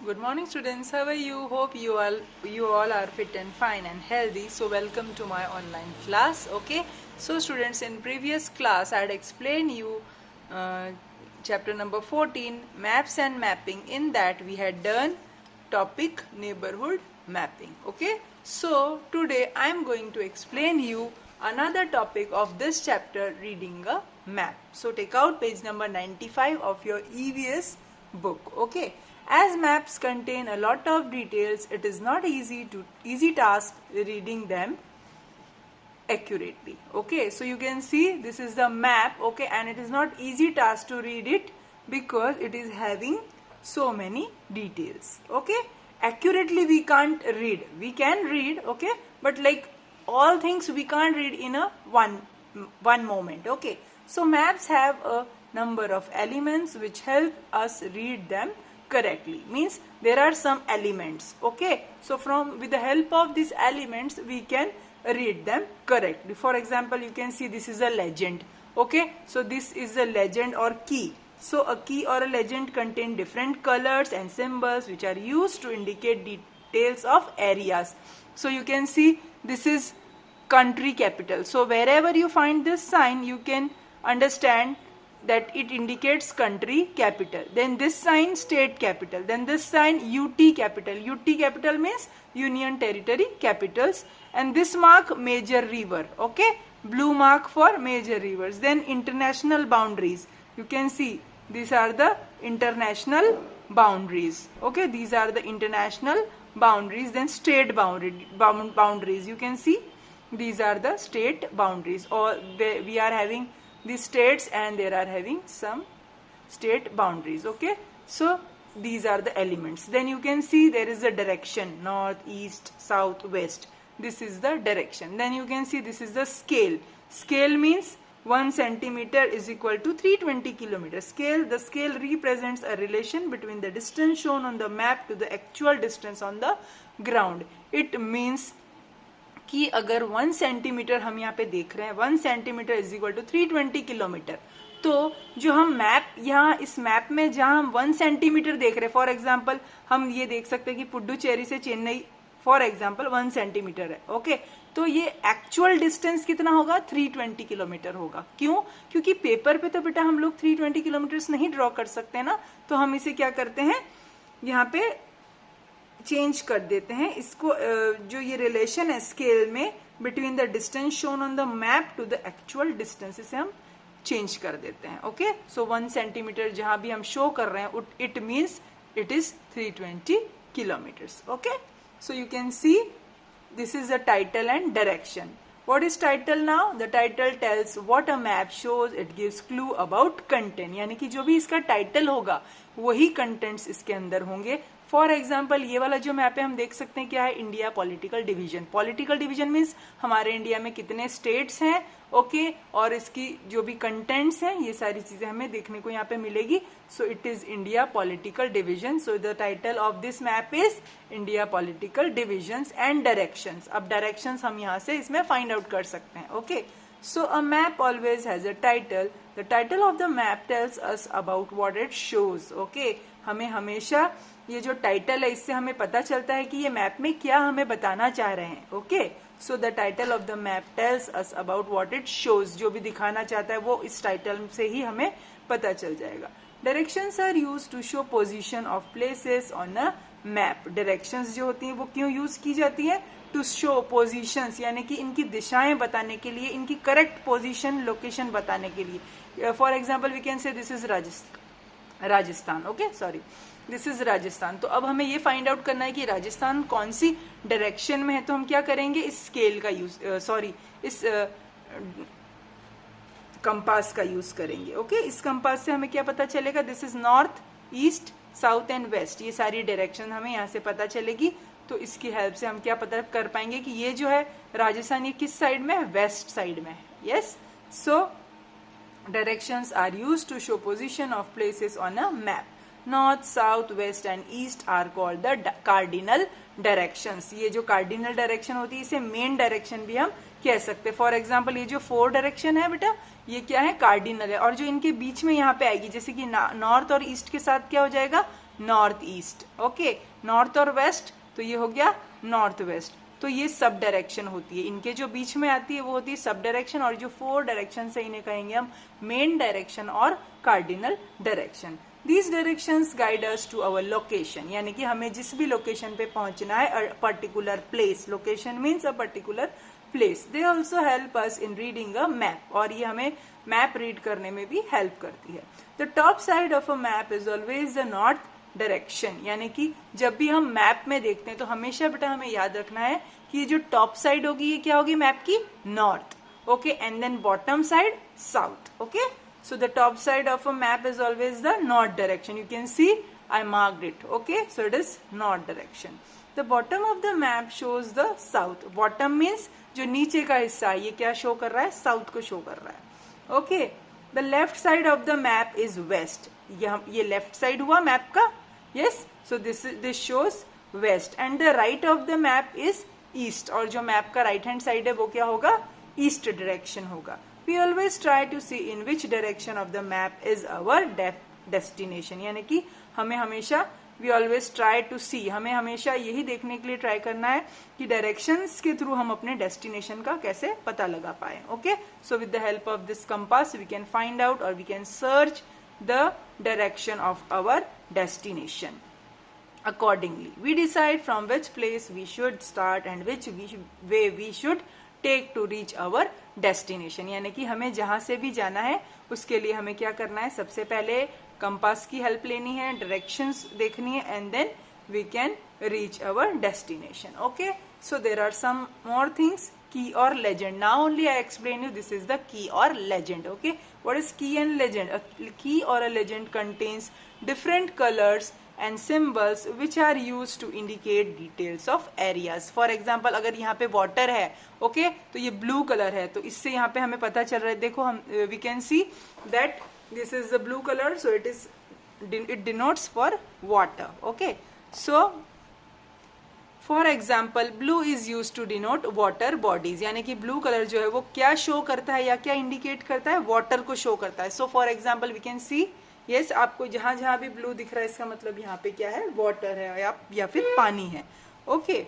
Good morning students, how are you? Hope you all are fit and fine and healthy. So welcome to my online class. Okay, so students, in previous class I had explained you chapter number 14, maps and mapping. In that we had done topic neighborhood mapping. Okay, so today I am going to explain you another topic of this chapter, reading a map. So take out page number 95 of your EVS book. Okay, as maps contain a lot of details, it is not easy task reading them accurately. Okay, so you can see this is the map. Okay, and it is not easy task to read it because it is having so many details. Okay, accurately we can't read. We can read, okay, but like all things we can't read in a one moment. Okay, so maps have a number of elements which help us read them correctly. Means there are some elements. Okay, so with the help of these elements we can read them correctly. For example, you can see this is a legend. Okay, so this is a legend or key. So a key or a legend contain different colors and symbols which are used to indicate details of areas. So you can see this is country capital. So wherever you find this sign, you can understand that it indicates country capital. Then this sign, state capital. Then this sign, UT capital. UT capital means Union Territory capitals. And this mark, major river. Okay, blue mark for major rivers. Then international boundaries. You can see these are the international boundaries. Okay, these are the international boundaries. Then state boundaries. You can see these are the state boundaries. Or we are having the states and there are having some state boundaries. Okay, so these are the elements. Then you can see there is a direction, north, east, south, west. This is the direction. Then you can see this is the scale. Scale means 1 centimeter is equal to 320 kilometers. The scale represents a relation between the distance shown on the map to the actual distance on the ground. It means कि अगर 1 centimetre हम यहाँ पे देख रहे हैं, 1 centimetre is equal to 320 kilometre, तो जो हम मैप यहाँ इस मैप में जहाँ हम 1 सेंटीमीटर देख रहे हैं, फॉर एग्जांपल हम ये देख सकते हैं कि पुडुचेरी से चेन्नई फॉर एग्जांपल 1 सेंटीमीटर है. ओके, तो ये एक्चुअल डिस्टेंस कितना होगा? 320 किलोमीटर होगा. क्यों? क्योंकि पेपर पे तो बेटा हम लोग 320 किलोमीटर नहीं ड्रॉ कर सकते ना, तो हम इसे क्या करते हैं, यहाँ पे चेंज कर देते हैं इसको. जो ये रिलेशन है स्केल में between the distance shown on the map to the actual distance, इसे हम चेंज कर देते हैं. ओके, सो 1 सेंटीमीटर जहां भी हम शो कर रहे हैं, it means it is 320 kilometres. Okay, so you can see this is the title and direction. What is title now? The title tells what a map shows. It gives clue about content. यानी कि जो भी इसका title होगा वही contents इसके अंदर होंगे. फॉर एग्जाम्पल ये वाला जो मैप है हम देख सकते हैं क्या है, India political division. Political division means हमारे इंडिया में कितने स्टेट्स हैं. ओके, और इसकी जो भी कंटेंट्स हैं ये सारी चीजें हमें देखने को यहाँ पे मिलेगी. So it is India political division. So the title of this map is India political divisions and directions. अब डायरेक्शंस हम यहाँ से इसमें फाइंड आउट कर सकते हैं. Okay, so a map always has a title. The title of the map tells us about what it shows. Okay, हमें हमेशा ये जो टाइटल है इससे हमें पता चलता है कि ये मैप में क्या हमें बताना चाह रहे हैं. Okay, so the title of the map tells us about what it shows. जो भी दिखाना चाहता है वो इस टाइटल से ही हमें पता चल जाएगा. Directions are used to show position of places on a map. Directions जो होती हैं वो क्यों यूज की जाती है? टू शो पोजीशंस, यानी कि इनकी दिशाएं बताने के लिए, इनकी करेक्ट पोजीशन लोकेशन बताने के लिए. For example we can say this is Rajasthan. Okay, sorry, this is Rajasthan. तो अब हमें ये फाइंड आउट करना है कि राजस्थान कौन सी डायरेक्शन में है. तो हम क्या करेंगे, इस स्केल का यूज, इस कंपास का यूज करेंगे. ओके, इस कंपास से हमें क्या पता चलेगा, this is north, east, south and west. ये सारी डायरेक्शन हमें यहाँ से पता चलेगी. तो इसकी हेल्प से हम क्या पता कर पाएंगे कि ये जो है राजस्थान ये किस साइड में है, वेस्ट साइड में है. Yes, so directions are used to show position of places on a map. North, south, west and east are called the cardinal directions. ये जो कार्डिनल डायरेक्शन होती है इसे मेन डायरेक्शन भी हम कह सकते हैं. फॉर एग्जाम्पल ये जो 4 डायरेक्शन है बेटा, ये क्या है, कार्डिनल है. और जो इनके बीच में यहाँ पे आएगी, जैसे कि नॉर्थ और ईस्ट के साथ क्या हो जाएगा, नॉर्थ ईस्ट, ओके, नॉर्थ और वेस्ट, तो ये हो गया नॉर्थ वेस्ट। तो ये सब डायरेक्शन होती है, इनके जो बीच में आती है वो होती है सब डायरेक्शन, और जो 4 डायरेक्शन है इन्हें कहेंगे हम मेन डायरेक्शन और cardinal direction. These directions guide us to our location, यानी कि हमें जिस भी लोकेशन पे पहुंचना है, a particular place, location means a particular place. They also help us in reading a map, और ये हमें मैप रीड करने में भी हेल्प करती है। The top side of a map is always the north direction, यानी कि जब भी हम मैप में देखते हैं तो हमेशा बेटा हमें याद रखना है कि ये जो टॉप साइड होगी ये क्या होगी मैप की, north, okay, and then bottom side south, okay. So the top side of a map is always the north direction. You can see I marked it. Okay, so it is north direction. The bottom of the map shows the south. Bottom means जो नीचे का हिस्सा है ये क्या show कर रहा है, साउथ को शो कर रहा है, okay. The left side of the map is west. ये लेफ्ट साइड हुआ मैप का, yes. So this shows west and the right of the map is east. और जो मैप का राइट हैंड साइड है वो क्या होगा, ईस्ट डायरेक्शन होगा। We always try to see in which direction of the map is our destination, यानी कि हमें हमेशा we always try to see, हमें हमेशा यही देखने के लिए ट्राई करना है कि डायरेक्शंस के थ्रू हम अपने डेस्टिनेशन का कैसे पता लगा पाए, okay. So with the help of this compass we can find out और we can search the direction of our destination. Accordingly, we decide from which place we should start and which way we should take to reach our destination, यानी कि हमें जहां से भी जाना है उसके लिए हमें क्या करना है, सबसे पहले कंपास की हेल्प लेनी है, डायरेक्शंस देखनी है, and then we can reach our destination, okay. So there are some more things, key or legend. Now only I explain you this is the key or legend, okay. What is key and legend? A key or a legend contains different colors and symbols which are used to indicate details of areas. For example, अगर यहाँ पे water है, okay, तो ये blue color है, तो इससे यहाँ पे हमें पता चल रहा है, देखो हम we can see that this is the blue color, so it denotes for water, okay. So for example blue is use to denote water bodies, यानी कि ब्लू कलर जो है वो क्या शो करता है या क्या इंडिकेट करता है, वाटर को शो करता है। So for example we can see, yes, आपको जहां जहां भी ब्लू दिख रहा है इसका मतलब यहाँ पे क्या है, वाटर है या फिर पानी है, okay.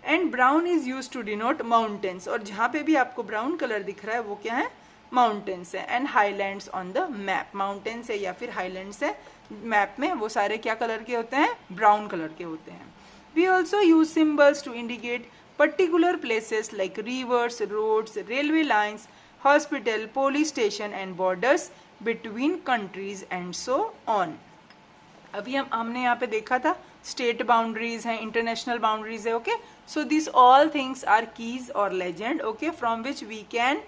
And brown is use to denote mountains, और जहां पे भी आपको ब्राउन कलर दिख रहा है वो क्या है, माउंटेन्स है। And highlands on the map, mountains है या फिर हाईलैंड्स है मैप में, वो सारे क्या कलर के होते हैं, ब्राउन कलर के होते हैं। We also use symbols to indicate particular places like rivers, roads, railway lines, hospital, police station and borders between countries and so on. अभी हमने यहाँ पे देखा था स्टेट बाउंड्रीज हैं, इंटरनेशनल बाउंड्रीज है, okay. So this all things are keys और legend, okay, from which we can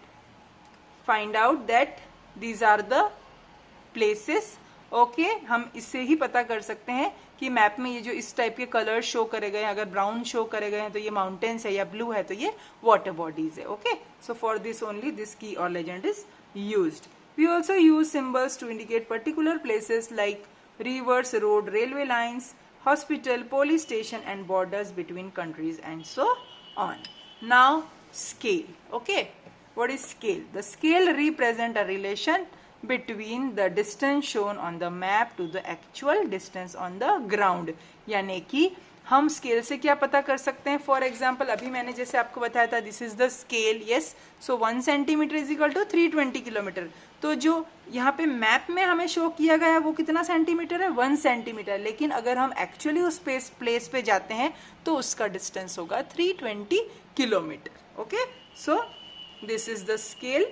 find out that these are the places, okay. हम इससे ही पता कर सकते हैं कि मैप में ये जो इस टाइप के कलर शो करे गए हैं, अगर ब्राउन शो करे गए हैं तो ये माउंटेन्स है, या ब्लू है तो ये वाटर बॉडीज है, okay. So for this only this key और legend is used. We also use symbols to indicate particular places like rivers, road, railway lines, hospital, police station and borders between countries and so on. Now scale, okay. What is scale? The scale represent a relation between the distance shown on the map to the actual distance on the ground, यानी कि हम scale से क्या पता कर सकते हैं। For example अभी मैंने जैसे आपको बताया था this is the scale, yes. So 1 centimetre is equal to 320 kilometre. तो जो यहाँ पे मैप में हमें शो किया गया है वो कितना सेंटीमीटर है, 1 सेंटीमीटर। लेकिन अगर हम एक्चुअली उस प्लेस पे जाते हैं तो उसका डिस्टेंस होगा 320 kilometre, okay. So this is the scale.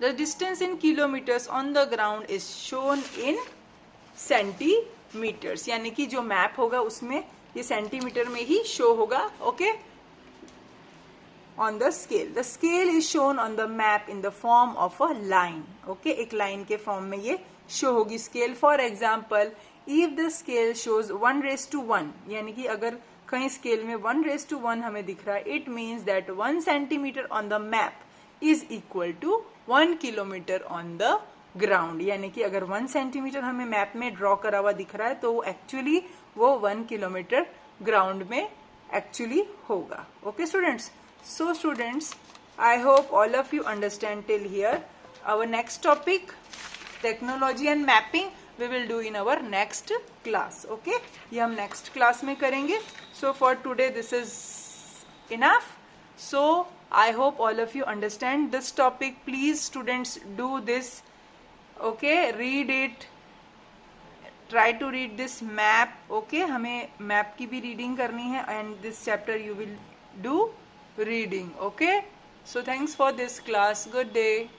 The distance in kilometres on the ground is shown in centimetres, यानी कि जो मैप होगा उसमें ये सेंटीमीटर में ही शो होगा, okay, on the scale. The scale is shown on the map in the form of a line, okay, एक लाइन के फॉर्म में ये शो होगी scale. For example if the scale shows 1:1, यानी कि अगर कहीं स्केल में 1:1 हमें दिख रहा है, it means that 1 centimetre on the map is equal to 1 kilometre on the ground, यानी कि अगर 1 सेंटीमीटर हमें मैप में ड्रॉ करा हुआ दिख रहा है तो एक्चुअली वो 1 किलोमीटर ग्राउंड में एक्चुअली होगा, okay students. So students, I hope all of you understand till here. Our next topic technology and mapping. we will do in our next class. Okay, ये हम next class में करेंगे. So for today this is enough. So I hope all of you understand this topic. Please students do this. Okay, read it. Try to read this map. Okay, हमें map की भी reading करनी है, and this chapter you will do reading. Okay, so thanks for this class. Good day.